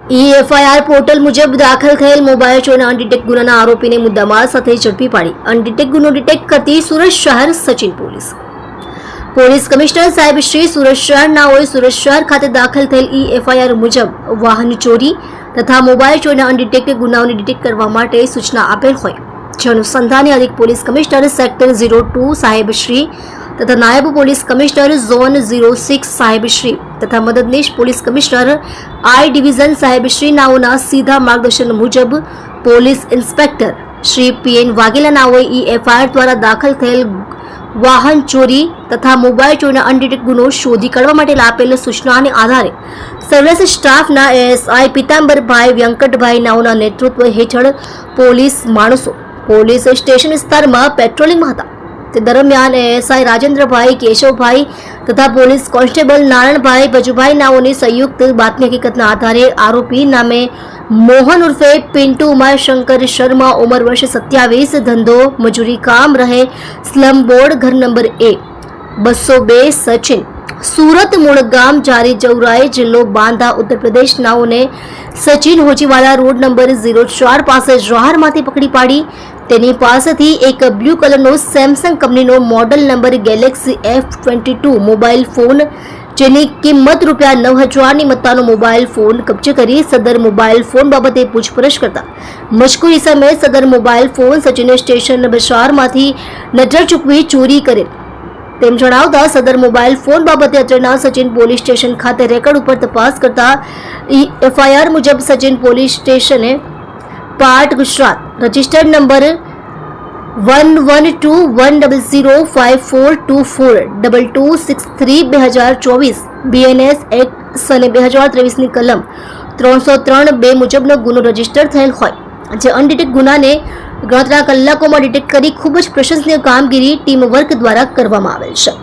FIR portal મુજબ દાખલ થયેલ મોબાઈલ ચોરીના અનડિટેક્ટ ગુનાના આરોપીને મુદ્દામાલ સાથે ઝડપી પાડી અનડિટેક્ટ ગુનો ડિટેક્ટ કરતી સુરત શહેર સચિન પોલીસ કમિશનર સાહેબ શ્રી સુરત શહેર નાઓએ સુરત શહેર ખાતે દાખલ થયેલ એફઆઈઆર મુજબ વાહન ચોરી તથા મોબાઈલ ચોરીના અનડિટેક્ટ ગુનાઓને ડિટેક્ટ કરવા માટે સૂચના આપેલ હોય જે અનુસંધાને અધિક પોલીસ કમિશનર સેક્ટર 02 સાહેબ શ્રી તથા નાયબ પોલીસ કમિશનર ઝોન 06 સાહેબ શ્રી તથા મદદનીશ પોલીસ કમિશનર આઈ ડિવિઝન સાહેબ શ્રી નાઓના સીધા માર્ગદર્શન મુજબ police inspector Shri PN Vaghela નાઓએ એફઆઈઆર દ્વારા દાખલ થયેલ વાહન ચોરી તથા મોબાઈલ ચોરીના અનડિટેક્ટ ગુનો શોધી કાઢવા માટે આપેલ સૂચનાને આધારે સર્વેલન્સ સ્ટાફના એએસઆઈ પિતાંબરભાઈ વ્યંકટભાઈ નાઓના નેતૃત્વ હેઠળ પોલીસ માણસો પોલીસ સ્ટેશન વિસ્તારમાં પેટ્રોલિંગમાં હતા તે દરમિયાન એએસઆઈ રાજેન્દ્રભાઈ કેશવભાઈ તથા પોલીસ કોન્સ્ટેબલ નારાયણભાઈ ભજુભાઈ નાઓની સંયુક્ત બાતમી હકીકતના આધારે આરોપી નામે મોહન ઉર્ફે પિન્ટુ ઉમાશંકર શર્મા ઉંમર વર્ષ 27 ધંધો મજૂરી કામ રહે સ્લમ બોર્ડ ઘર નંબર A 202 સચિન સુરત મૂળ ગામ જારી જૌરાઈ જિલ્લો બાંદા ઉત્તર પ્રદેશ નાઓને સચિન હોજીવાલા રોડ નંબર 04 પાસે જવાહરમાંથી પકડી પાડી તેની પાસેથી એક બ્લુ કલરનો સેમસંગ કંપનીનો model number Galaxy F22 mobile phone જેની કિંમત ₹9,000ની મત્તાનો મોબાઈલ ફોન કબજે કરી સદર મોબાઈલ ફોન બાબતે પૂછપરછ કરતા મજકૂર ઇસમે સદર મોબાઈલ ફોન સચિન સ્ટેશન બજારમાંથી નજર ચૂકવી ચોરી કરેલ તેમ જણાવતા સદર મોબાઈલ ફોન બાબતે અત્રેના સચિન પોલીસ સ્ટેશન ખાતે રેકર્ડ ઉપર તપાસ કરતા એફઆઈઆર મુજબ સચિન પોલીસ સ્ટેશને part Gujarat registered number 1121054242263 BNS act સને 2023ની કલમ 303(2) મુજબનો ગુનો રજીસ્ટર થયેલ હોય જે અનડિટેક્ટ ગુનાને ગણતરીના કલાકોમાં ડિટેક્ટ કરી ખૂબ જ પ્રશંસનીય કામગીરી ટીમ વર્ક દ્વારા કરવામાં આવેલ છે।